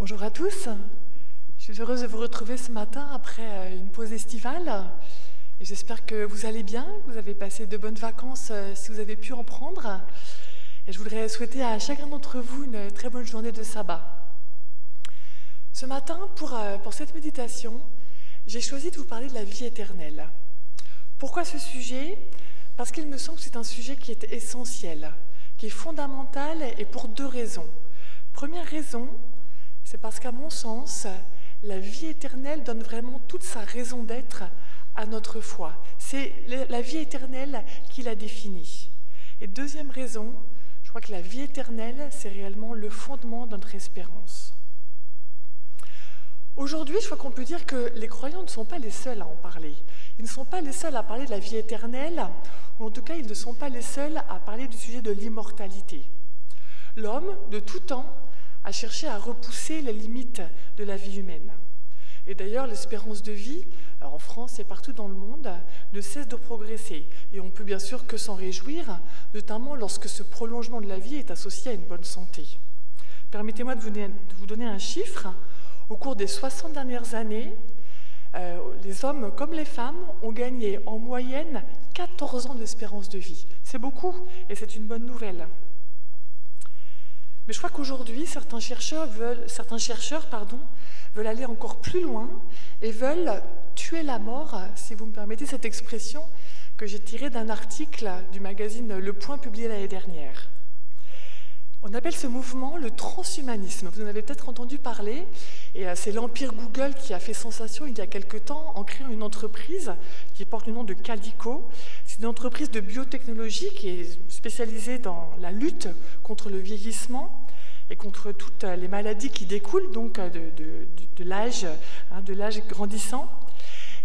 Bonjour à tous, je suis heureuse de vous retrouver ce matin après une pause estivale et j'espère que vous allez bien, que vous avez passé de bonnes vacances si vous avez pu en prendre et je voudrais souhaiter à chacun d'entre vous une très bonne journée de sabbat. Ce matin, pour cette méditation, j'ai choisi de vous parler de la vie éternelle. Pourquoi ce sujet? Parce qu'il me semble que c'est un sujet qui est essentiel, qui est fondamental et pour deux raisons. Première raison, c'est parce qu'à mon sens, la vie éternelle donne vraiment toute sa raison d'être à notre foi. C'est la vie éternelle qui la définit. Et deuxième raison, je crois que la vie éternelle, c'est réellement le fondement de notre espérance. Aujourd'hui, je crois qu'on peut dire que les croyants ne sont pas les seuls à en parler. Ils ne sont pas les seuls à parler de la vie éternelle, ou en tout cas, ils ne sont pas les seuls à parler du sujet de l'immortalité. L'homme, de tout temps, a cherché à repousser les limites de la vie humaine. Et d'ailleurs, l'espérance de vie, en France et partout dans le monde, ne cesse de progresser. Et on peut bien sûr que s'en réjouir, notamment lorsque ce prolongement de la vie est associé à une bonne santé. Permettez-moi de vous donner un chiffre. Au cours des 60 dernières années, les hommes comme les femmes ont gagné en moyenne 14 ans d'espérance de vie. C'est beaucoup et c'est une bonne nouvelle. Mais je crois qu'aujourd'hui, certains chercheurs veulent aller encore plus loin et veulent tuer la mort, si vous me permettez cette expression, que j'ai tirée d'un article du magazine Le Point publié l'année dernière. On appelle ce mouvement le transhumanisme. Vous en avez peut-être entendu parler, et c'est l'empire Google qui a fait sensation il y a quelque temps en créant une entreprise qui porte le nom de Calico. C'est une entreprise de biotechnologie qui est spécialisée dans la lutte contre le vieillissement et contre toutes les maladies qui découlent donc de l'âge grandissant.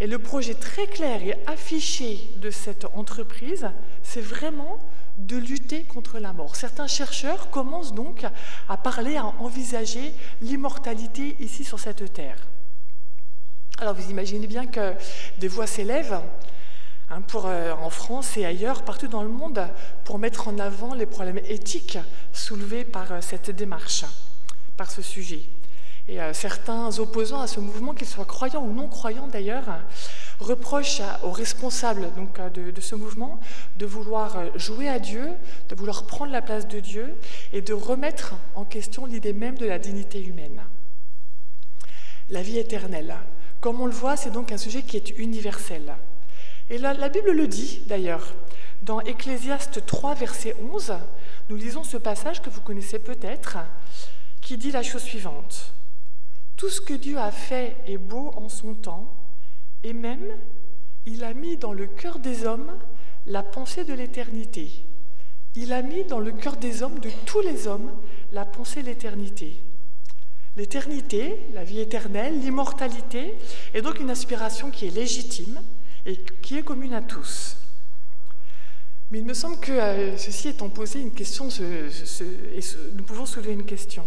Et le projet très clair et affiché de cette entreprise, c'est vraiment de lutter contre la mort. Certains chercheurs commencent donc à parler, à envisager l'immortalité ici sur cette terre. Alors vous imaginez bien que des voix s'élèvent en France et ailleurs, partout dans le monde, pour mettre en avant les problèmes éthiques soulevés par cette démarche, par ce sujet. Et certains opposants à ce mouvement, qu'ils soient croyants ou non croyants d'ailleurs, reprochent aux responsables donc, de ce mouvement de vouloir jouer à Dieu, de vouloir prendre la place de Dieu et de remettre en question l'idée même de la dignité humaine. La vie éternelle, comme on le voit, c'est donc un sujet qui est universel. Et la Bible le dit d'ailleurs. Dans Ecclésiaste 3, verset 11, nous lisons ce passage que vous connaissez peut-être, qui dit la chose suivante. « Tout ce que Dieu a fait est beau en son temps, et même, il a mis dans le cœur des hommes la pensée de l'éternité. Il a mis dans le cœur des hommes, de tous les hommes, la pensée de l'éternité. » L'éternité, la vie éternelle, l'immortalité, est donc une aspiration qui est légitime et qui est commune à tous. Mais il me semble que ceci étant posé une question, nous pouvons soulever une question.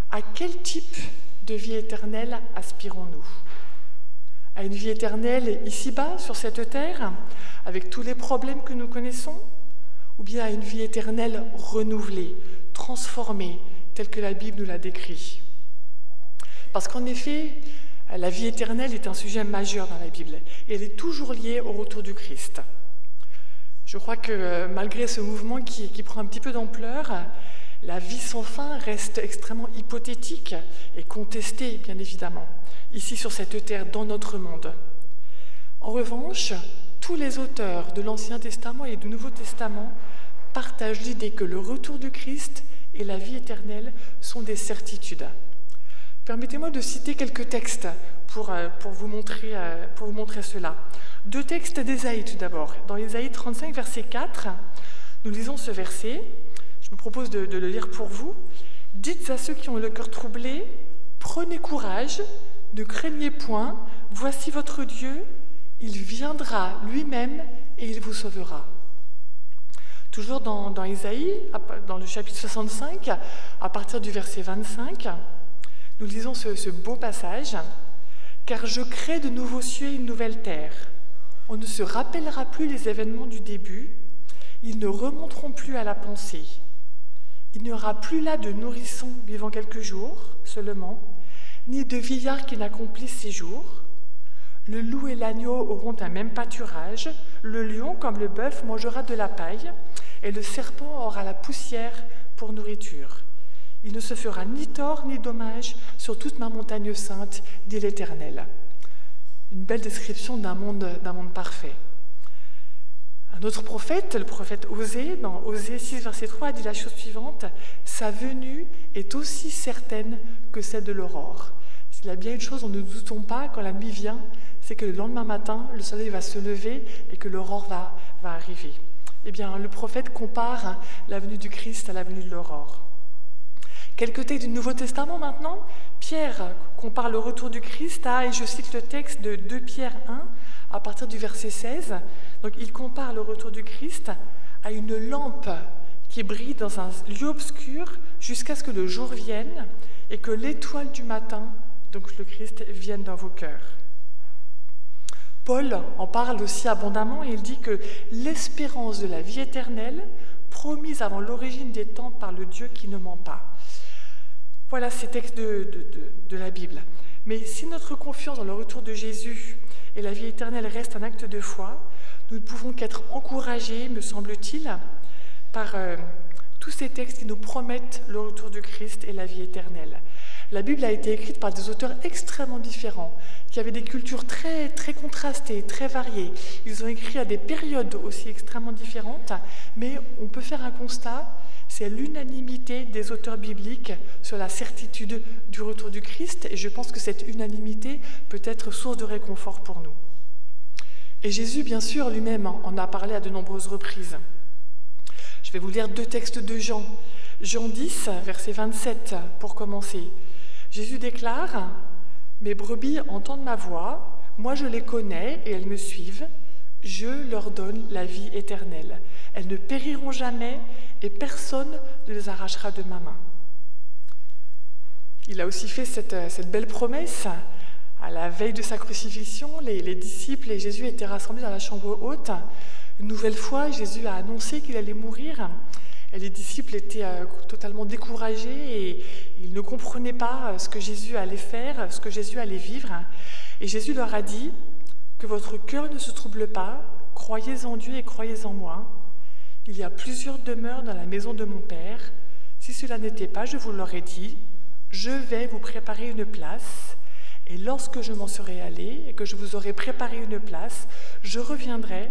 À quel type de vie éternelle aspirons-nous? À une vie éternelle ici-bas, sur cette terre, avec tous les problèmes que nous connaissons? Ou bien à une vie éternelle renouvelée, transformée, telle que la Bible nous l'a décrit? Parce qu'en effet, la vie éternelle est un sujet majeur dans la Bible, et elle est toujours liée au retour du Christ. Je crois que malgré ce mouvement qui prend un petit peu d'ampleur, la vie sans fin reste extrêmement hypothétique et contestée, bien évidemment, ici sur cette terre, dans notre monde. En revanche, tous les auteurs de l'Ancien Testament et du Nouveau Testament partagent l'idée que le retour du Christ et la vie éternelle sont des certitudes. Permettez-moi de citer quelques textes pour vous montrer cela. Deux textes d'Ésaïe tout d'abord. Dans Ésaïe 35, verset 4, nous lisons ce verset. Je me propose de le lire pour vous. « Dites à ceux qui ont le cœur troublé, prenez courage, ne craignez point, voici votre Dieu, il viendra lui-même et il vous sauvera. » Toujours dans Ésaïe, dans le chapitre 65, à partir du verset 25, nous lisons ce beau passage. « Car je crée de nouveaux cieux et une nouvelle terre. On ne se rappellera plus les événements du début, ils ne remonteront plus à la pensée. Il n'y aura plus là de nourrissons vivant quelques jours seulement, ni de vieillard qui n'accomplisse ses jours. Le loup et l'agneau auront un même pâturage, le lion, comme le bœuf, mangera de la paille, et le serpent aura la poussière pour nourriture. Il ne se fera ni tort ni dommage sur toute ma montagne sainte, dit l'Éternel. Une belle description d'un monde parfait. Un autre prophète, le prophète Osée, dans Osée 6, verset 3, a dit la chose suivante: « Sa venue est aussi certaine que celle de l'aurore. » S'il y a bien une chose dont nous ne doutons pas quand la nuit vient, c'est que le lendemain matin, le soleil va se lever et que l'aurore va arriver. Eh bien, le prophète compare la venue du Christ à la venue de l'aurore. Quelques textes du Nouveau Testament maintenant. Pierre compare le retour du Christ à, et je cite le texte de 2 Pierre 1, à partir du verset 16. Donc il compare le retour du Christ à une lampe qui brille dans un lieu obscur jusqu'à ce que le jour vienne et que l'étoile du matin, donc le Christ, vienne dans vos cœurs. Paul en parle aussi abondamment et il dit que l'espérance de la vie éternelle, promise avant l'origine des temps par le Dieu qui ne ment pas. Voilà ces textes de la Bible. Mais si notre confiance dans le retour de Jésus et la vie éternelle reste un acte de foi, nous ne pouvons qu'être encouragés, me semble-t-il, par tous ces textes qui nous promettent le retour du Christ et la vie éternelle. La Bible a été écrite par des auteurs extrêmement différents, qui avaient des cultures très, très contrastées, très variées. Ils ont écrit à des périodes aussi extrêmement différentes, mais on peut faire un constat, c'est l'unanimité des auteurs bibliques sur la certitude du retour du Christ, et je pense que cette unanimité peut être source de réconfort pour nous. Et Jésus, bien sûr, lui-même en a parlé à de nombreuses reprises. Je vais vous lire 2 textes de Jean. Jean 10, verset 27, pour commencer. Jésus déclare « Mes brebis entendent ma voix, moi je les connais et elles me suivent. Je leur donne la vie éternelle. Elles ne périront jamais et personne ne les arrachera de ma main. » Il a aussi fait cette belle promesse. À la veille de sa crucifixion, les disciples et Jésus étaient rassemblés dans la chambre haute. Une nouvelle fois, Jésus a annoncé qu'il allait mourir. Et les disciples étaient totalement découragés et ils ne comprenaient pas ce que Jésus allait faire, ce que Jésus allait vivre. Et Jésus leur a dit que votre cœur ne se trouble pas, croyez en Dieu et croyez en moi. Il y a plusieurs demeures dans la maison de mon Père. Si cela n'était pas, je vous l'aurais dit, je vais vous préparer une place. Et lorsque je m'en serai allé et que je vous aurai préparé une place, je reviendrai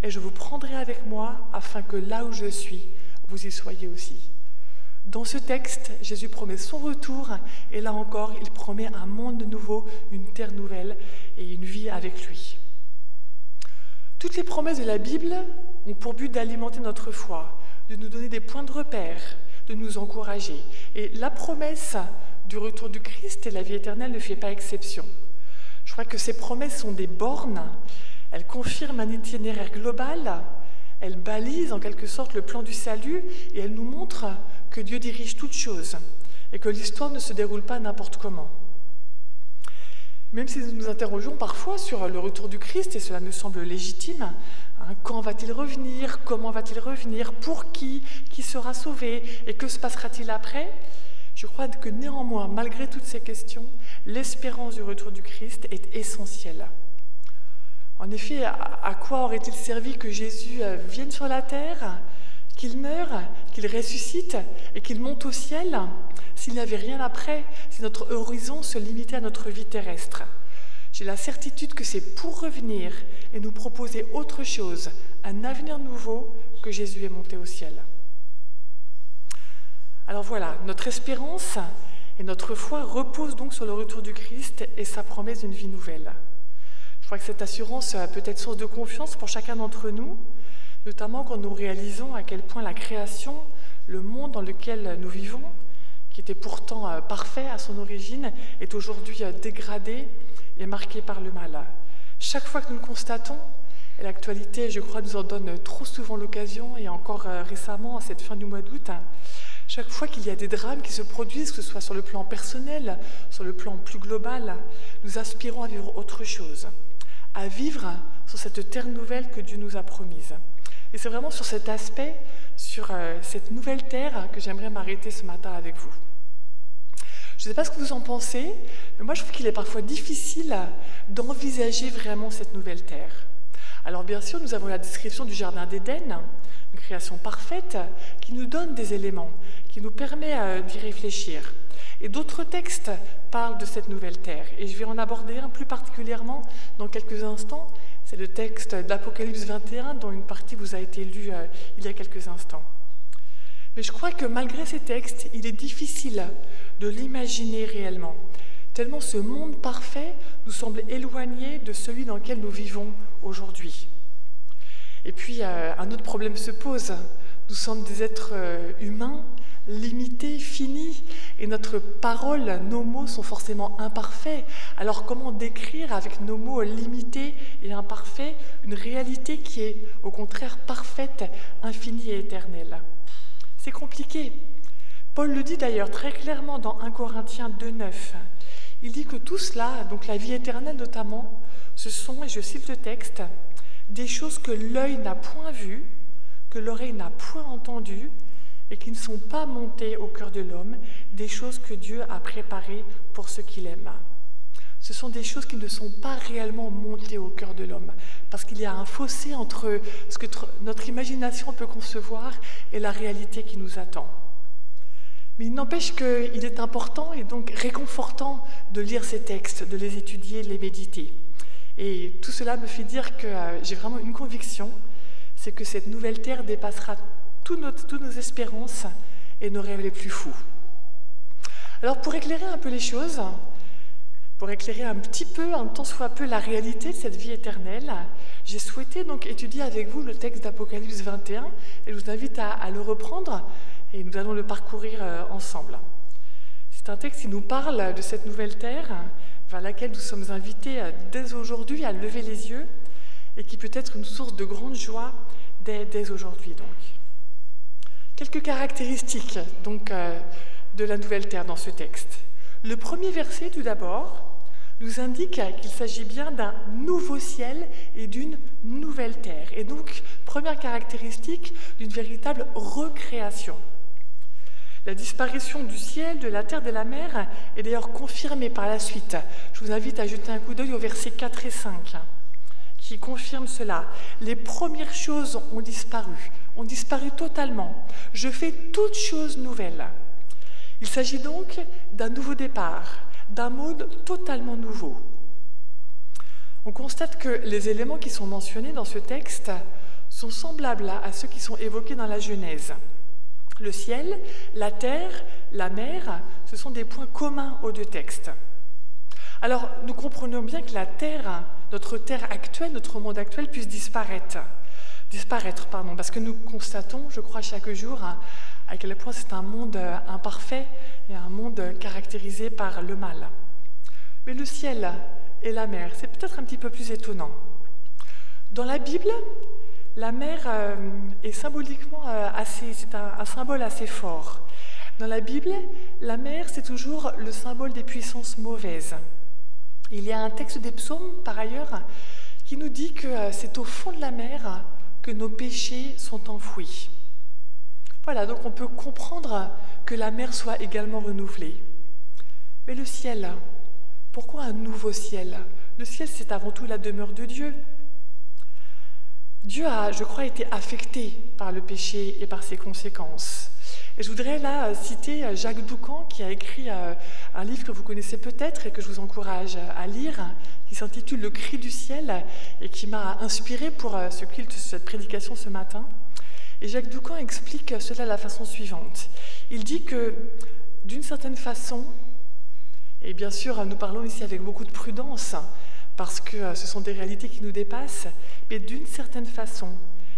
et je vous prendrai avec moi afin que là où je suis, vous y soyez aussi. Dans ce texte, Jésus promet son retour et là encore, il promet un monde nouveau, une terre nouvelle et une vie avec lui. Toutes les promesses de la Bible ont pour but d'alimenter notre foi, de nous donner des points de repère, de nous encourager. Et la promesse du retour du Christ et la vie éternelle ne fait pas exception. Je crois que ces promesses sont des bornes, elles confirment un itinéraire global, elles balisent en quelque sorte le plan du salut et elles nous montrent que Dieu dirige toutes choses et que l'histoire ne se déroule pas n'importe comment. Même si nous nous interrogeons parfois sur le retour du Christ, et cela me semble légitime, quand va-t-il revenir, comment va-t-il revenir, pour qui sera sauvé et que se passera-t-il après? Je crois que néanmoins, malgré toutes ces questions, l'espérance du retour du Christ est essentielle. En effet, à quoi aurait-il servi que Jésus vienne sur la terre, qu'il meure, qu'il ressuscite et qu'il monte au ciel s'il n'y avait rien après, si notre horizon se limitait à notre vie terrestre? J'ai la certitude que c'est pour revenir et nous proposer autre chose, un avenir nouveau, que Jésus est monté au ciel. Alors voilà, notre espérance et notre foi reposent donc sur le retour du Christ et sa promesse d'une vie nouvelle. Je crois que cette assurance peut être source de confiance pour chacun d'entre nous, notamment quand nous réalisons à quel point la création, le monde dans lequel nous vivons, qui était pourtant parfait à son origine, est aujourd'hui dégradé et marqué par le mal. Chaque fois que nous le constatons, et l'actualité, je crois, nous en donne trop souvent l'occasion, et encore récemment, à cette fin du mois d'août, chaque fois qu'il y a des drames qui se produisent, que ce soit sur le plan personnel, sur le plan plus global, nous aspirons à vivre autre chose, à vivre sur cette terre nouvelle que Dieu nous a promise. Et c'est vraiment sur cet aspect, sur cette nouvelle terre, que j'aimerais m'arrêter ce matin avec vous. Je ne sais pas ce que vous en pensez, mais moi je trouve qu'il est parfois difficile d'envisager vraiment cette nouvelle terre. Alors bien sûr, nous avons la description du Jardin d'Éden, une création parfaite, qui nous donne des éléments, qui nous permet d'y réfléchir. Et d'autres textes parlent de cette nouvelle terre, et je vais en aborder un plus particulièrement dans quelques instants. C'est le texte d'Apocalypse 21, dont une partie vous a été lue il y a quelques instants. Mais je crois que malgré ces textes, il est difficile de l'imaginer réellement, tellement ce monde parfait nous semble éloigné de celui dans lequel nous vivons aujourd'hui. Et puis, un autre problème se pose. Nous sommes des êtres humains, limités, finis, et notre parole, nos mots sont forcément imparfaits. Alors comment décrire avec nos mots limités et imparfaits une réalité qui est au contraire parfaite, infinie et éternelle? C'est compliqué. Paul le dit d'ailleurs très clairement dans 1 Corinthiens 2,9. Il dit que tout cela, donc la vie éternelle notamment, ce sont, et je cite le texte, des choses que l'œil n'a point vues, que l'oreille n'a point entendues, et qui ne sont pas montées au cœur de l'homme, des choses que Dieu a préparées pour ceux qui l'aiment. Ce sont des choses qui ne sont pas réellement montées au cœur de l'homme, parce qu'il y a un fossé entre ce que notre imagination peut concevoir et la réalité qui nous attend. Mais il n'empêche qu'il est important et donc réconfortant de lire ces textes, de les étudier, de les méditer. Et tout cela me fait dire que j'ai vraiment une conviction, c'est que cette nouvelle terre dépassera toutes nos espérances et nos rêves les plus fous. Alors pour éclairer un peu les choses, pour éclairer un petit peu, un tant soit peu, la réalité de cette vie éternelle, j'ai souhaité donc étudier avec vous le texte d'Apocalypse 21 et je vous invite à le reprendre et nous allons le parcourir ensemble. C'est un texte qui nous parle de cette nouvelle terre vers laquelle nous sommes invités dès aujourd'hui à lever les yeux et qui peut être une source de grande joie dès aujourd'hui donc. Quelques caractéristiques donc de la nouvelle terre dans ce texte. Le premier verset tout d'abord nous indique qu'il s'agit bien d'un nouveau ciel et d'une nouvelle terre. Et donc, première caractéristique d'une véritable recréation. La disparition du ciel, de la terre, de la mer est d'ailleurs confirmée par la suite. Je vous invite à jeter un coup d'œil au verset 4 et 5, qui confirme cela. Les premières choses ont disparu totalement. Je fais toutes choses nouvelles. Il s'agit donc d'un nouveau départ, d'un monde totalement nouveau. On constate que les éléments qui sont mentionnés dans ce texte sont semblables à ceux qui sont évoqués dans la Genèse. Le ciel, la terre, la mer, ce sont des points communs aux deux textes. Alors, nous comprenons bien que la terre, notre terre actuelle, notre monde actuel, puisse disparaître, parce que nous constatons, je crois, chaque jour, à quel point c'est un monde imparfait et un monde caractérisé par le mal. Mais le ciel et la mer, c'est peut-être un petit peu plus étonnant. Dans la Bible, la mer est symboliquement c'est un symbole assez fort. Dans la Bible, la mer, c'est toujours le symbole des puissances mauvaises. Il y a un texte des psaumes, par ailleurs, qui nous dit que c'est au fond de la mer que nos péchés sont enfouis. Voilà, donc on peut comprendre que la mer soit également renouvelée. Mais le ciel, pourquoi un nouveau ciel? Le ciel, c'est avant tout la demeure de Dieu. Dieu a, je crois, été affecté par le péché et par ses conséquences. Et je voudrais là citer Jacques Doucan, qui a écrit un livre que vous connaissez peut-être et que je vous encourage à lire, qui s'intitule « Le cri du ciel » et qui m'a inspiré pour ce culte, cette prédication ce matin. Et Jacques Doucan explique cela de la façon suivante. Il dit que, d'une certaine façon, et bien sûr nous parlons ici avec beaucoup de prudence, parce que ce sont des réalités qui nous dépassent, mais d'une certaine façon,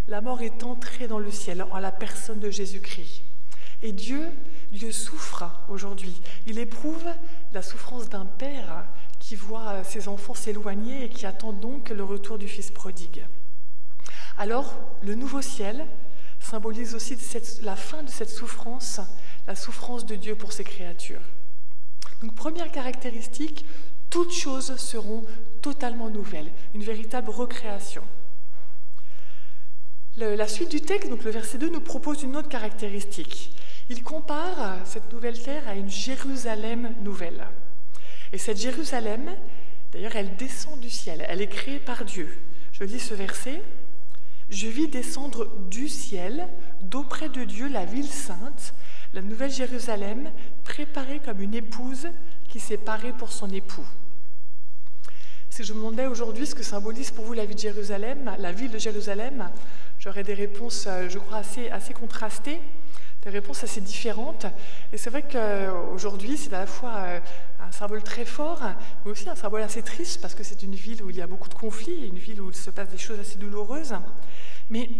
la mort est entrée dans le ciel en la personne de Jésus-Christ. Et Dieu souffre aujourd'hui. Il éprouve la souffrance d'un père qui voit ses enfants s'éloigner et qui attend donc le retour du Fils prodigue. Alors, le nouveau ciel symbolise aussi la fin de cette souffrance, la souffrance de Dieu pour ses créatures. Donc, première caractéristique, toutes choses seront totalement nouvelles, une véritable recréation. La suite du texte, donc le verset 2, nous propose une autre caractéristique. Il compare cette nouvelle terre à une Jérusalem nouvelle. Et cette Jérusalem, d'ailleurs, elle descend du ciel, elle est créée par Dieu. Je lis ce verset. « Je vis descendre du ciel, d'auprès de Dieu, la ville sainte, la nouvelle Jérusalem, préparée comme une épouse qui s'est parée pour son époux. » Si je me demandais aujourd'hui ce que symbolise pour vous la ville de Jérusalem, j'aurais des réponses, je crois, assez contrastées, des réponses assez différentes. Et c'est vrai qu'aujourd'hui, c'est à la fois un symbole très fort, mais aussi un symbole assez triste, parce que c'est une ville où il y a beaucoup de conflits, une ville où il se passe des choses assez douloureuses. Mais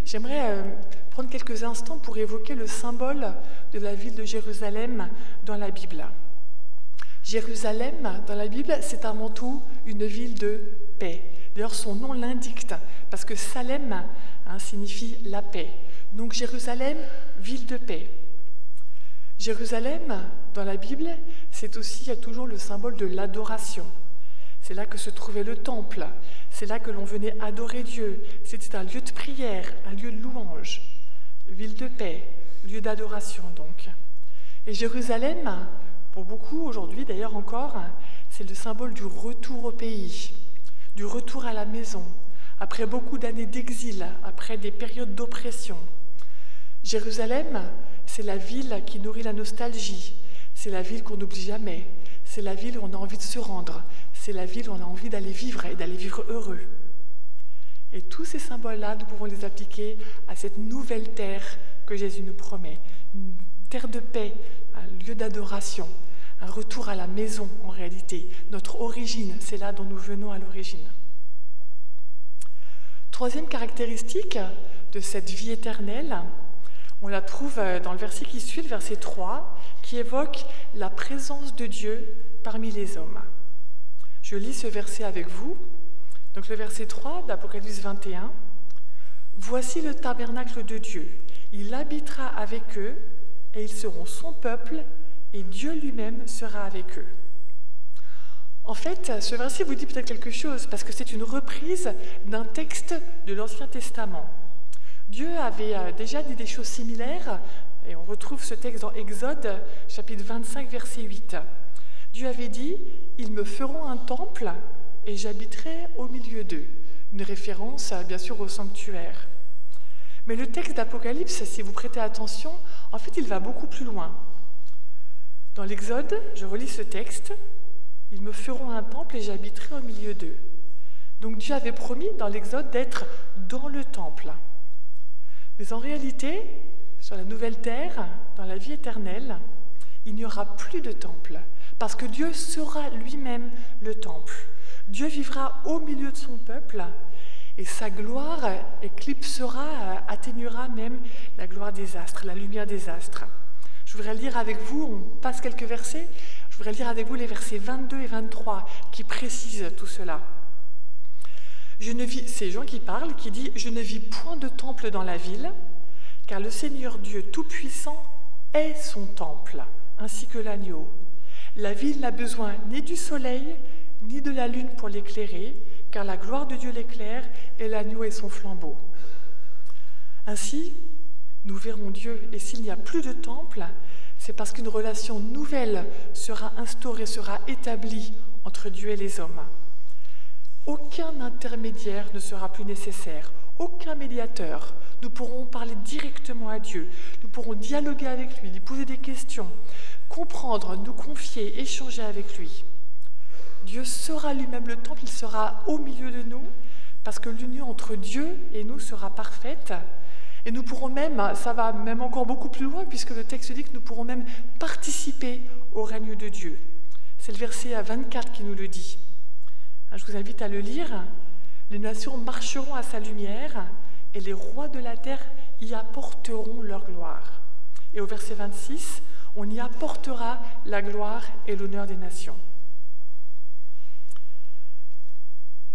j'aimerais prendre quelques instants pour évoquer le symbole de la ville de Jérusalem dans la Bible. Jérusalem, dans la Bible, c'est avant tout une ville de paix. D'ailleurs, son nom l'indique, parce que Salem signifie la paix. Donc Jérusalem, ville de paix. Jérusalem, dans la Bible, c'est aussi, il y a toujours le symbole de l'adoration. C'est là que se trouvait le temple, c'est là que l'on venait adorer Dieu. C'était un lieu de prière, un lieu de louange, ville de paix, lieu d'adoration donc. Et Jérusalem, pour beaucoup aujourd'hui d'ailleurs encore, c'est le symbole du retour au pays, du retour à la maison, après beaucoup d'années d'exil, après des périodes d'oppression. Jérusalem, c'est la ville qui nourrit la nostalgie, c'est la ville qu'on n'oublie jamais, c'est la ville où on a envie de se rendre, c'est la ville où on a envie d'aller vivre et d'aller vivre heureux. Et tous ces symboles-là, nous pouvons les appliquer à cette nouvelle terre que Jésus nous promet, une terre de paix, un lieu d'adoration, un retour à la maison en réalité. Notre origine, c'est là dont nous venons à l'origine. Troisième caractéristique de cette vie éternelle, on la trouve dans le verset qui suit, le verset 3, qui évoque la présence de Dieu parmi les hommes. Je lis ce verset avec vous. Donc le verset 3 d'Apocalypse 21. « Voici le tabernacle de Dieu. Il habitera avec eux, et ils seront son peuple, et Dieu lui-même sera avec eux. » En fait, ce verset vous dit peut-être quelque chose, parce que c'est une reprise d'un texte de l'Ancien Testament. Dieu avait déjà dit des choses similaires, et on retrouve ce texte dans Exode, chapitre 25, verset 8. Dieu avait dit « Ils me feront un temple, et j'habiterai au milieu d'eux ». Une référence, bien sûr, au sanctuaire. Mais le texte d'Apocalypse, si vous prêtez attention, en fait, il va beaucoup plus loin. Dans l'Exode, je relis ce texte, « Ils me feront un temple et j'habiterai au milieu d'eux ». Donc Dieu avait promis dans l'Exode d'être dans le temple. Mais en réalité, sur la nouvelle terre, dans la vie éternelle, il n'y aura plus de temple, parce que Dieu sera lui-même le temple. Dieu vivra au milieu de son peuple, et sa gloire éclipsera, atténuera même la gloire des astres, la lumière des astres. Je voudrais lire avec vous, on passe quelques versets, je voudrais lire avec vous les versets 22 et 23 qui précisent tout cela. C'est Jean qui parle, qui dit « Je ne vis point de temple dans la ville, car le Seigneur Dieu Tout-Puissant est son temple, ainsi que l'agneau. La ville n'a besoin ni du soleil, ni de la lune pour l'éclairer, car la gloire de Dieu l'éclaire, et l'agneau est son flambeau. Ainsi, nous verrons Dieu, et s'il n'y a plus de temple, c'est parce qu'une relation nouvelle sera instaurée, sera établie entre Dieu et les hommes. Aucun intermédiaire ne sera plus nécessaire, aucun médiateur. Nous pourrons parler directement à Dieu, nous pourrons dialoguer avec lui, lui poser des questions, comprendre, nous confier, échanger avec lui. Dieu sera lui-même le temple, il sera au milieu de nous, parce que l'union entre Dieu et nous sera parfaite. Et nous pourrons même, ça va même encore beaucoup plus loin, puisque le texte dit que nous pourrons même participer au règne de Dieu. C'est le verset 24 qui nous le dit. Je vous invite à le lire. Les nations marcheront à sa lumière, et les rois de la terre y apporteront leur gloire. Et au verset 26, on y apportera la gloire et l'honneur des nations.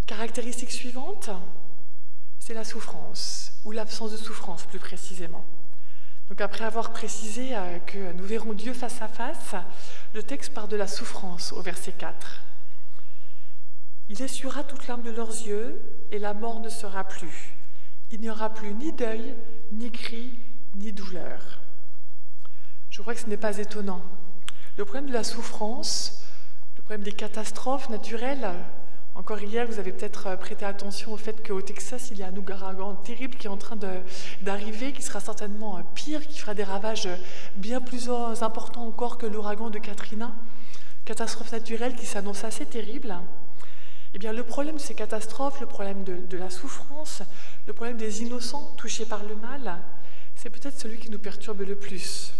Caractéristique suivante, c'est la souffrance, ou l'absence de souffrance plus précisément. Donc après avoir précisé que nous verrons Dieu face à face, le texte parle de la souffrance au verset 4. Il essuiera toute larme de leurs yeux, et la mort ne sera plus. Il n'y aura plus ni deuil, ni cri, ni douleur. Je crois que ce n'est pas étonnant. Le problème de la souffrance, le problème des catastrophes naturelles, encore hier, vous avez peut-être prêté attention au fait qu'au Texas, il y a un ouragan terrible qui est en train d'arriver, qui sera certainement pire, qui fera des ravages bien plus importants encore que l'ouragan de Katrina. Catastrophe naturelle qui s'annonce assez terrible. Eh bien, le problème de ces catastrophes, le problème de la souffrance, le problème des innocents touchés par le mal, c'est peut-être celui qui nous perturbe le plus.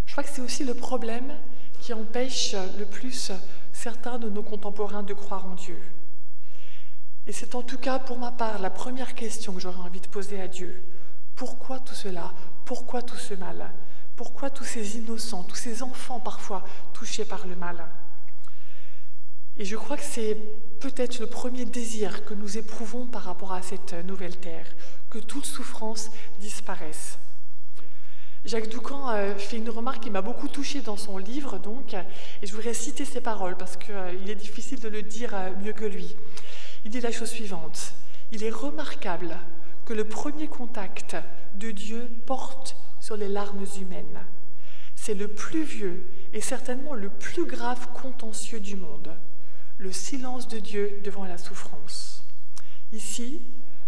Je crois que c'est aussi le problème qui empêche le plus certains de nos contemporains de croire en Dieu. Et c'est en tout cas, pour ma part, la première question que j'aurais envie de poser à Dieu. Pourquoi tout cela? Pourquoi tout ce mal? Pourquoi tous ces innocents, tous ces enfants parfois touchés par le mal? Et je crois que c'est peut-être le premier désir que nous éprouvons par rapport à cette nouvelle terre, que toute souffrance disparaisse. Jacques Doucan fait une remarque qui m'a beaucoup touchée dans son livre, donc, et je voudrais citer ses paroles parce qu'il est difficile de le dire mieux que lui. Il dit la chose suivante: il est remarquable que le premier contact de Dieu porte sur les larmes humaines. C'est le plus vieux et certainement le plus grave contentieux du monde, le silence de Dieu devant la souffrance. Ici,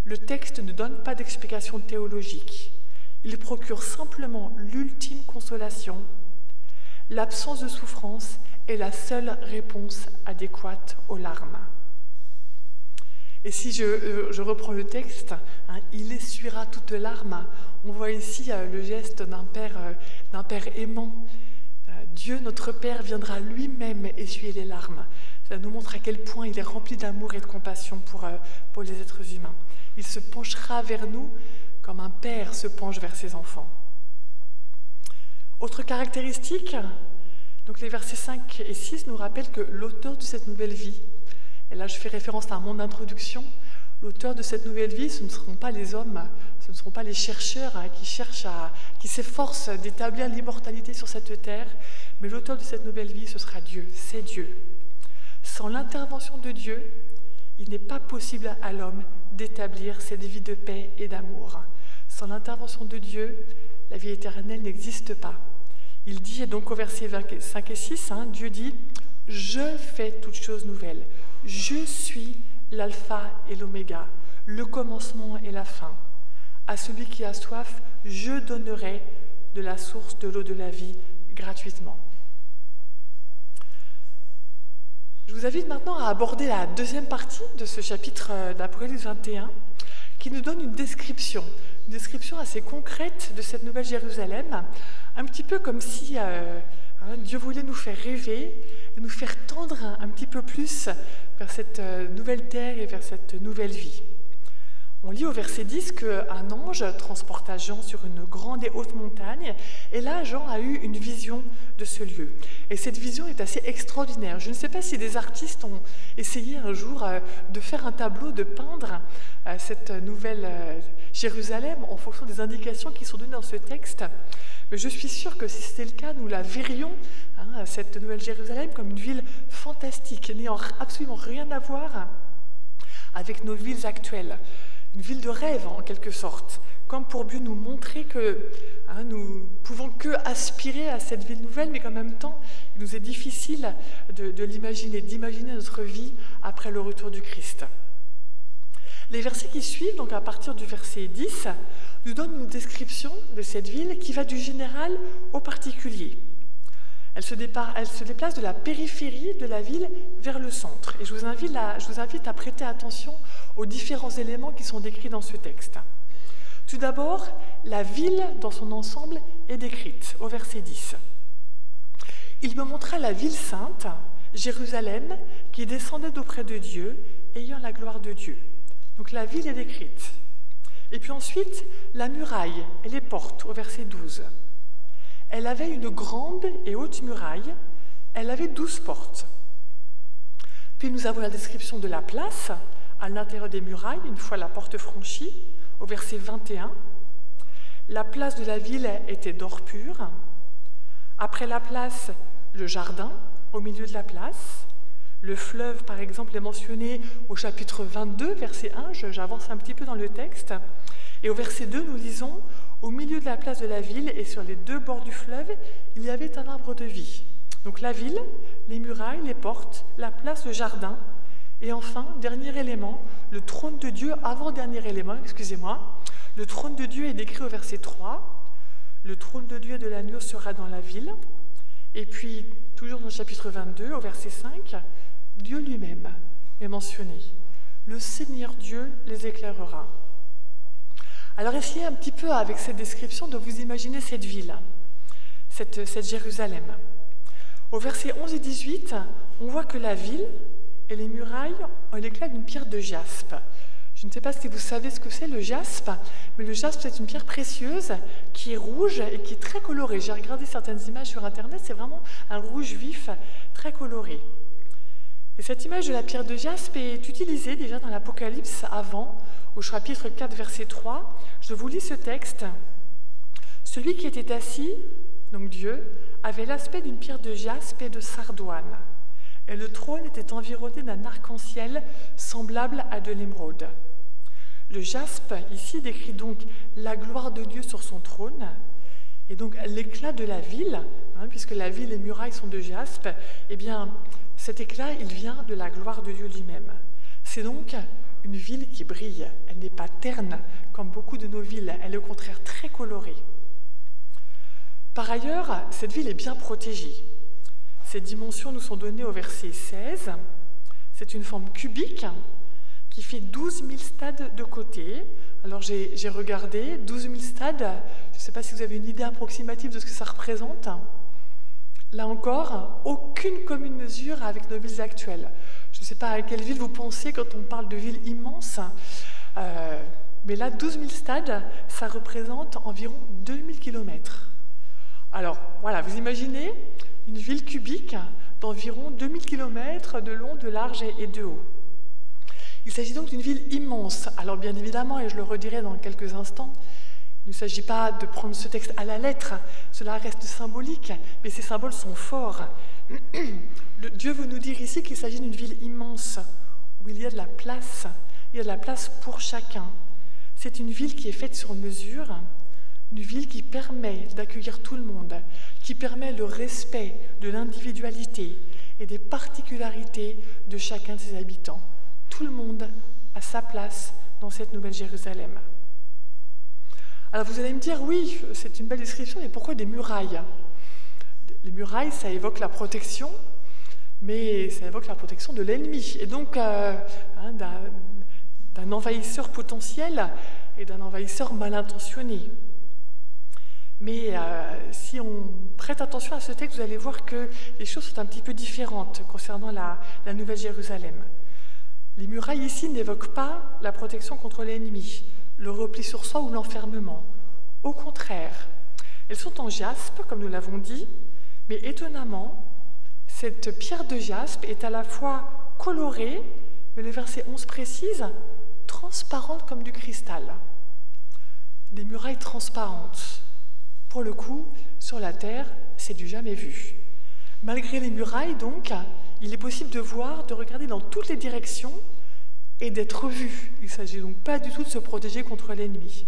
le texte ne donne pas d'explication théologique. Il procure simplement l'ultime consolation. L'absence de souffrance est la seule réponse adéquate aux larmes. Et si je reprends le texte, il essuiera toute larme. On voit ici le geste d'un père aimant. Dieu, notre Père, viendra lui-même essuyer les larmes. Ça nous montre à quel point il est rempli d'amour et de compassion pour les êtres humains. Il se penchera vers nous comme un père se penche vers ses enfants. Autre caractéristique, donc les versets 5 et 6 nous rappellent que l'auteur de cette nouvelle vie, et là je fais référence à mon introduction, l'auteur de cette nouvelle vie, ce ne seront pas les hommes, ce ne seront pas les chercheurs qui s'efforcent d'établir l'immortalité sur cette terre, mais l'auteur de cette nouvelle vie, ce sera Dieu, c'est Dieu. Sans l'intervention de Dieu, il n'est pas possible à l'homme d'établir cette vie de paix et d'amour. Sans l'intervention de Dieu, la vie éternelle n'existe pas. Il dit donc au verset 5 et 6, Dieu dit « Je fais toutes choses nouvelles. Je suis l'alpha et l'oméga, le commencement et la fin. À celui qui a soif, je donnerai de la source de l'eau de la vie gratuitement. » Je vous invite maintenant à aborder la deuxième partie de ce chapitre d'Apocalypse 21, qui nous donne une description assez concrète de cette nouvelle Jérusalem, un petit peu comme si Dieu voulait nous faire rêver, et nous faire tendre un petit peu plus vers cette nouvelle terre et vers cette nouvelle vie. On lit au verset 10 qu'un ange transporta Jean sur une grande et haute montagne, et là Jean a eu une vision de ce lieu. Et cette vision est assez extraordinaire. Je ne sais pas si des artistes ont essayé un jour de faire un tableau, de peindre cette nouvelle Jérusalem en fonction des indications qui sont données dans ce texte. Mais je suis sûre que si c'était le cas, nous la verrions, cette nouvelle Jérusalem, comme une ville fantastique, n'ayant absolument rien à voir avec nos villes actuelles. Une ville de rêve, en quelque sorte, comme pour but nous montrer que nous pouvons que aspirer à cette ville nouvelle, mais qu'en même temps, il nous est difficile de l'imaginer, d'imaginer notre vie après le retour du Christ. Les versets qui suivent, donc à partir du verset 10, nous donnent une description de cette ville qui va du général au particulier. Elle se déplace de la périphérie de la ville vers le centre. Et je vous invite à prêter attention aux différents éléments qui sont décrits dans ce texte. Tout d'abord, la ville dans son ensemble est décrite au verset 10. Il me montra la ville sainte, Jérusalem, qui descendait d'auprès de Dieu, ayant la gloire de Dieu. Donc la ville est décrite. Et puis ensuite, la muraille et les portes au verset 12. Elle avait une grande et haute muraille, elle avait 12 portes. Puis nous avons la description de la place, à l'intérieur des murailles, une fois la porte franchie, au verset 21. La place de la ville était d'or pur. Après la place, le jardin, au milieu de la place. Le fleuve, par exemple, est mentionné au chapitre 22, verset 1, j'avance un petit peu dans le texte. Et au verset 2, nous lisons « Au milieu de la place de la ville et sur les deux bords du fleuve, il y avait un arbre de vie. » Donc la ville, les murailles, les portes, la place, le jardin. Et enfin, dernier élément, le trône de Dieu, avant-dernier élément, excusez-moi. Le trône de Dieu est décrit au verset 3. Le trône de Dieu et de l'agneau sera dans la ville. Et puis, toujours dans le chapitre 22, au verset 5, Dieu lui-même est mentionné. Le Seigneur Dieu les éclairera. Alors essayez un petit peu avec cette description de vous imaginer cette ville, cette Jérusalem. Au verset 11 et 18, on voit que la ville et les murailles ont l'éclat d'une pierre de jaspe. Je ne sais pas si vous savez ce que c'est le jaspe, mais le jaspe c'est une pierre précieuse qui est rouge et qui est très colorée. J'ai regardé certaines images sur internet, c'est vraiment un rouge vif, très coloré. Et cette image de la pierre de jaspe est utilisée déjà dans l'Apocalypse avant, au chapitre 4, verset 3. Je vous lis ce texte. « Celui qui était assis, donc Dieu, avait l'aspect d'une pierre de jaspe et de sardoine. Et le trône était environné d'un arc-en-ciel semblable à de l'émeraude. Le jaspe, ici, décrit donc la gloire de Dieu sur son trône, et donc l'éclat de la ville, puisque la ville et les murailles sont de jaspe, eh bien, cet éclat, il vient de la gloire de Dieu lui-même. C'est donc une ville qui brille, elle n'est pas terne, comme beaucoup de nos villes, elle est au contraire très colorée. Par ailleurs, cette ville est bien protégée. Ces dimensions nous sont données au verset 16. C'est une forme cubique qui fait 12 000 stades de côté. Alors j'ai regardé, 12 000 stades, je ne sais pas si vous avez une idée approximative de ce que ça représente. Là encore, aucune commune mesure avec nos villes actuelles. Je ne sais pas à quelle ville vous pensez quand on parle de villes immenses, mais là, 12 000 stades, ça représente environ 2000 km. Alors, voilà, vous imaginez une ville cubique d'environ 2000 km de long, de large et de haut. Il s'agit donc d'une ville immense. Alors, bien évidemment, et je le redirai dans quelques instants, il ne s'agit pas de prendre ce texte à la lettre, cela reste symbolique, mais ces symboles sont forts. Dieu veut nous dire ici qu'il s'agit d'une ville immense, où il y a de la place, il y a de la place pour chacun. C'est une ville qui est faite sur mesure, une ville qui permet d'accueillir tout le monde, qui permet le respect de l'individualité et des particularités de chacun de ses habitants. Tout le monde a sa place dans cette nouvelle Jérusalem. Alors vous allez me dire, oui, c'est une belle description, mais pourquoi des murailles? Les murailles, ça évoque la protection, mais ça évoque la protection de l'ennemi, et donc d'un envahisseur potentiel et d'un envahisseur mal intentionné. Mais si on prête attention à ce texte, vous allez voir que les choses sont un petit peu différentes concernant la Nouvelle Jérusalem. Les murailles ici n'évoquent pas la protection contre l'ennemi, le repli sur soi ou l'enfermement. Au contraire, elles sont en jaspe, comme nous l'avons dit, mais étonnamment, cette pierre de jaspe est à la fois colorée, mais le verset 11 précise, transparente comme du cristal. Des murailles transparentes. Pour le coup, sur la terre, c'est du jamais vu. Malgré les murailles, donc, il est possible de voir, de regarder dans toutes les directions et d'être vu. Il ne s'agit donc pas du tout de se protéger contre l'ennemi.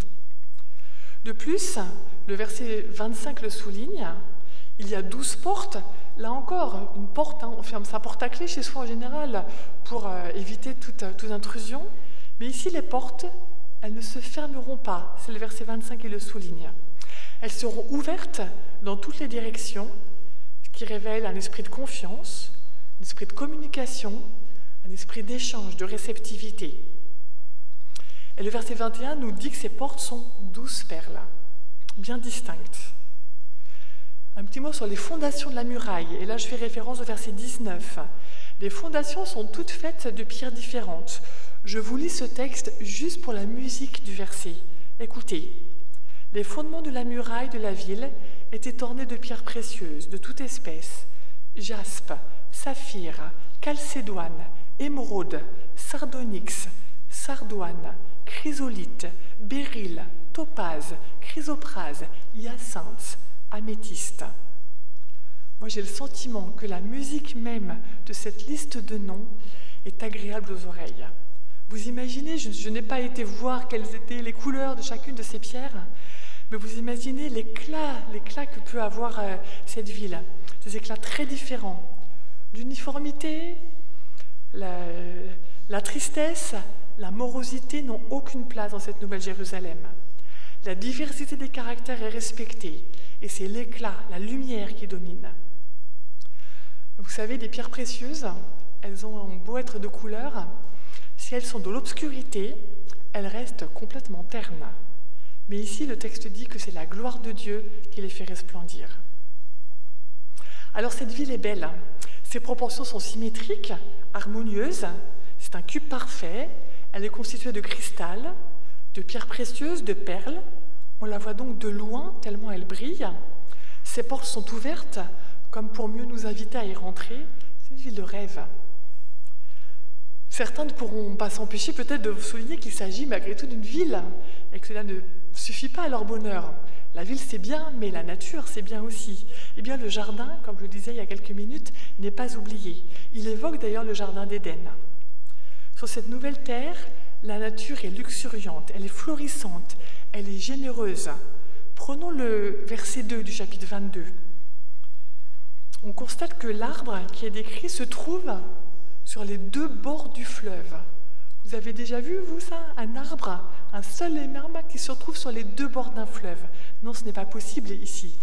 De plus, le verset 25 le souligne, il y a 12 portes. Là encore, une porte, on ferme sa porte à clé chez soi en général pour éviter toute intrusion. Mais ici, les portes, elles ne se fermeront pas. C'est le verset 25 qui le souligne. Elles seront ouvertes dans toutes les directions, ce qui révèle un esprit de confiance, un esprit de communication, un esprit d'échange, de réceptivité. Et le verset 21 nous dit que ces portes sont 12 perles, bien distinctes. Un petit mot sur les fondations de la muraille, et là je fais référence au verset 19. Les fondations sont toutes faites de pierres différentes. Je vous lis ce texte juste pour la musique du verset. Écoutez. Les fondements de la muraille de la ville étaient ornés de pierres précieuses, de toute espèce, jaspe, saphir, chalcédoine, émeraude, sardonyx, sardoine, chrysolite, béryl, topaze, chrysoprase, hyacinthe, améthyste. Moi, j'ai le sentiment que la musique même de cette liste de noms est agréable aux oreilles. Vous imaginez, je n'ai pas été voir quelles étaient les couleurs de chacune de ces pierres, mais vous imaginez l'éclat que peut avoir cette ville, des éclats très différents. L'uniformité, la tristesse, la morosité n'ont aucune place dans cette Nouvelle Jérusalem. La diversité des caractères est respectée, et c'est l'éclat, la lumière qui domine. Vous savez, les pierres précieuses, elles ont beau être de couleur, si elles sont de l'obscurité, elles restent complètement ternes. Mais ici, le texte dit que c'est la gloire de Dieu qui les fait resplendir. Alors cette ville est belle. Ses proportions sont symétriques, harmonieuses. C'est un cube parfait. Elle est constituée de cristal, de pierres précieuses, de perles. On la voit donc de loin, tellement elle brille. Ses portes sont ouvertes, comme pour mieux nous inviter à y rentrer. C'est une ville de rêve. Certains ne pourront pas s'empêcher peut-être de vous souligner qu'il s'agit malgré tout d'une ville, et que cela ne suffit pas à leur bonheur. La ville, c'est bien, mais la nature, c'est bien aussi. Eh bien, le jardin, comme je le disais il y a quelques minutes, n'est pas oublié. Il évoque d'ailleurs le jardin d'Éden. Sur cette nouvelle terre, la nature est luxuriante, elle est florissante, elle est généreuse. Prenons le verset 2 du chapitre 22. On constate que l'arbre qui est décrit se trouve sur les deux bords du fleuve. Vous avez déjà vu, vous, ça, un arbre, un seul arbre qui se retrouve sur les deux bords d'un fleuve? Non, ce n'est pas possible ici.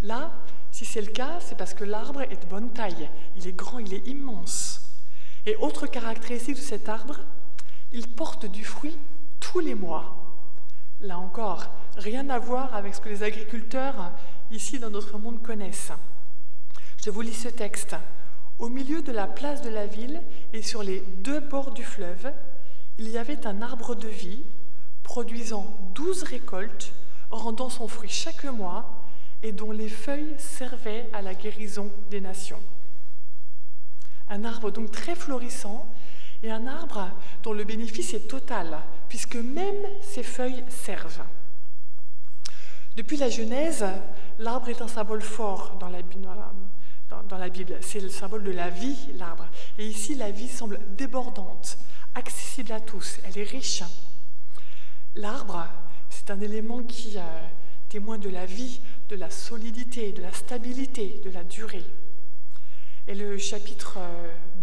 Là, si c'est le cas, c'est parce que l'arbre est de bonne taille. Il est grand, il est immense. Et autre caractéristique de cet arbre, il porte du fruit tous les mois. Là encore, rien à voir avec ce que les agriculteurs, ici dans notre monde, connaissent. Je vous lis ce texte. Au milieu de la place de la ville et sur les deux bords du fleuve, il y avait un arbre de vie, produisant 12 récoltes, rendant son fruit chaque mois, et dont les feuilles servaient à la guérison des nations. Un arbre donc très florissant, et un arbre dont le bénéfice est total, puisque même ses feuilles servent. Depuis la Genèse, l'arbre est un symbole fort dans la Bible. C'est le symbole de la vie, l'arbre. Et ici, la vie semble débordante, accessible à tous, elle est riche. L'arbre, c'est un élément qui témoigne de la vie, de la solidité, de la stabilité, de la durée. Et le chapitre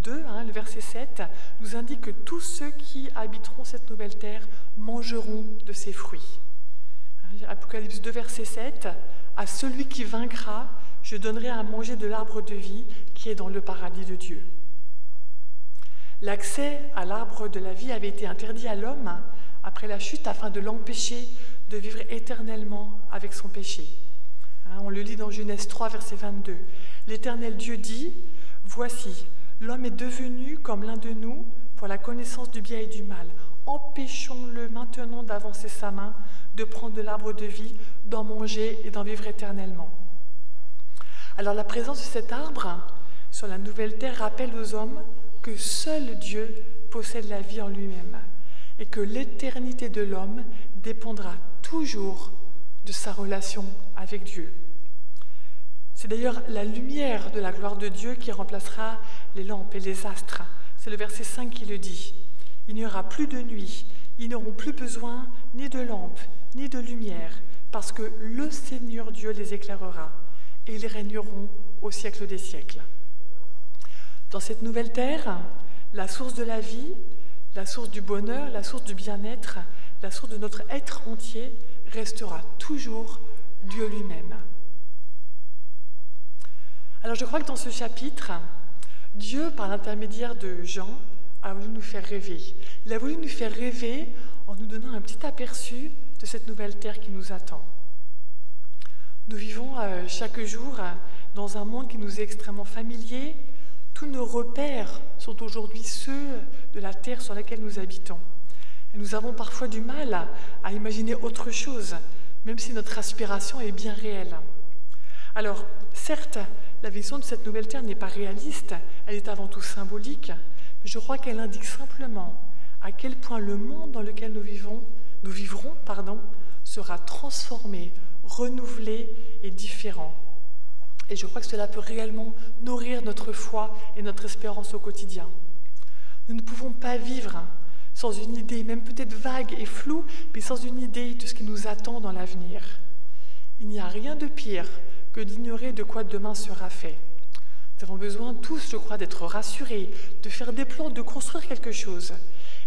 2, le verset 7, nous indique que tous ceux qui habiteront cette nouvelle terre mangeront de ses fruits. Apocalypse 2, verset 7, « À celui qui vaincra, je donnerai à manger de l'arbre de vie qui est dans le paradis de Dieu. » L'accès à l'arbre de la vie avait été interdit à l'homme après la chute afin de l'empêcher de vivre éternellement avec son péché. On le lit dans Genèse 3, verset 22. « L'Éternel Dieu dit, « Voici, l'homme est devenu comme l'un de nous pour la connaissance du bien et du mal. Empêchons-le maintenant d'avancer sa main, de prendre de l'arbre de vie, d'en manger et d'en vivre éternellement. » Alors la présence de cet arbre sur la nouvelle terre rappelle aux hommes que seul Dieu possède la vie en lui-même et que l'éternité de l'homme dépendra toujours de sa relation avec Dieu. C'est d'ailleurs la lumière de la gloire de Dieu qui remplacera les lampes et les astres. C'est le verset 5 qui le dit. Il n'y aura plus de nuit, ils n'auront plus besoin ni de lampes, ni de lumière, parce que le Seigneur Dieu les éclairera, et ils régneront au siècle des siècles. Dans cette nouvelle terre, la source de la vie, la source du bonheur, la source du bien-être, la source de notre être entier restera toujours Dieu lui-même. Alors je crois que dans ce chapitre, Dieu, par l'intermédiaire de Jean, a voulu nous faire rêver. Il a voulu nous faire rêver en nous donnant un petit aperçu de cette nouvelle terre qui nous attend. Nous vivons chaque jour dans un monde qui nous est extrêmement familier. Tous nos repères sont aujourd'hui ceux de la terre sur laquelle nous habitons. Et nous avons parfois du mal à imaginer autre chose, même si notre aspiration est bien réelle. Alors, certes, la vision de cette nouvelle terre n'est pas réaliste, elle est avant tout symbolique, mais je crois qu'elle indique simplement à quel point le monde dans lequel nous vivrons, sera transformé, renouvelé et différent. Et je crois que cela peut réellement nourrir notre foi et notre espérance au quotidien. Nous ne pouvons pas vivre sans une idée, même peut-être vague et floue, mais sans une idée de ce qui nous attend dans l'avenir. Il n'y a rien de pire que d'ignorer de quoi demain sera fait. Nous avons besoin tous, je crois, d'être rassurés, de faire des plans, de construire quelque chose.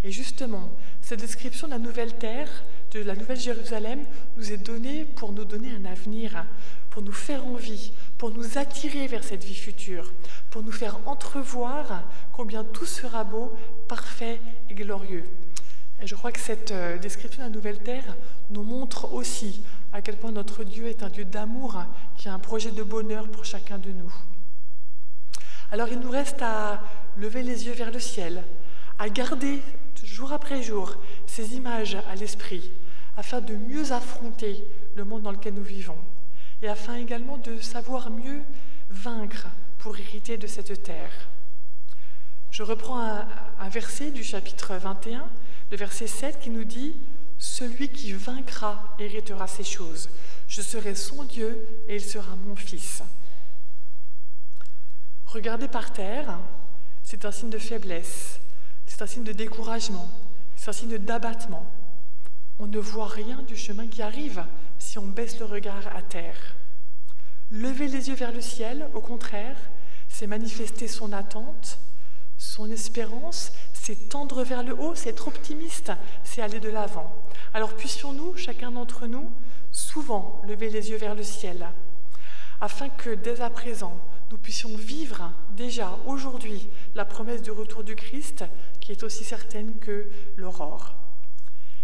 Et justement, cette description de la nouvelle terre, de la nouvelle Jérusalem, nous est donnée pour nous donner un avenir, pour nous faire envie, pour nous attirer vers cette vie future, pour nous faire entrevoir combien tout sera beau, parfait et glorieux. Et je crois que cette description de la nouvelle terre nous montre aussi à quel point notre Dieu est un Dieu d'amour, qui a un projet de bonheur pour chacun de nous. Alors il nous reste à lever les yeux vers le ciel, à garder jour après jour ces images à l'esprit, afin de mieux affronter le monde dans lequel nous vivons, et afin également de savoir mieux vaincre pour hériter de cette terre. Je reprends un verset du chapitre 21, le verset 7, qui nous dit « Celui qui vaincra héritera ces choses. Je serai son Dieu et il sera mon fils. » Regarder par terre, c'est un signe de faiblesse, c'est un signe de découragement, c'est un signe d'abattement. On ne voit rien du chemin qui arrive si on baisse le regard à terre. Lever les yeux vers le ciel, au contraire, c'est manifester son attente, son espérance, c'est tendre vers le haut, c'est être optimiste, c'est aller de l'avant. Alors puissions-nous, chacun d'entre nous, souvent lever les yeux vers le ciel, afin que dès à présent, nous puissions vivre déjà aujourd'hui la promesse du retour du Christ, qui est aussi certaine que l'aurore.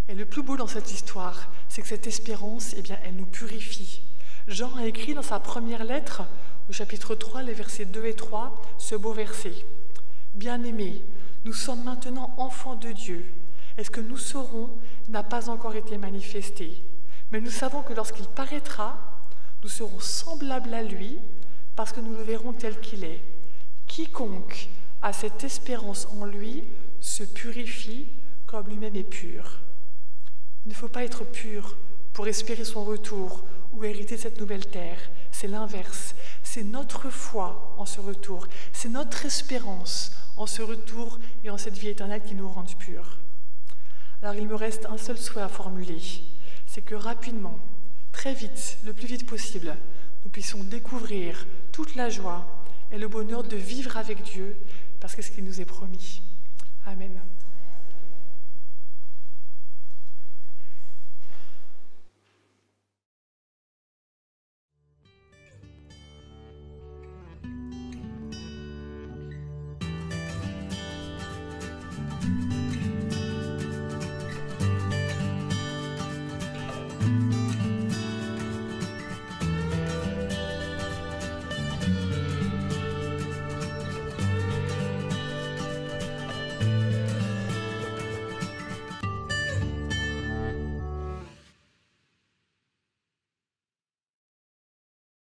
Et le plus beau dans cette histoire, c'est que cette espérance, elle nous purifie. Jean a écrit dans sa première lettre, au chapitre 3, les versets 2 et 3, ce beau verset. « Bien-aimés, nous sommes maintenant enfants de Dieu, et ce que nous serons n'a pas encore été manifesté. Mais nous savons que lorsqu'il paraîtra, nous serons semblables à lui, parce que nous le verrons tel qu'il est. Quiconque a cette espérance en lui se purifie comme lui-même est pur. » Il ne faut pas être pur pour espérer son retour ou hériter cette nouvelle terre. C'est l'inverse. C'est notre foi en ce retour. C'est notre espérance en ce retour et en cette vie éternelle qui nous rendent purs. Alors il me reste un seul souhait à formuler. C'est que rapidement, très vite, le plus vite possible, nous puissions découvrir toute la joie et le bonheur de vivre avec Dieu, parce que c'est ce qui nous est promis. Amen.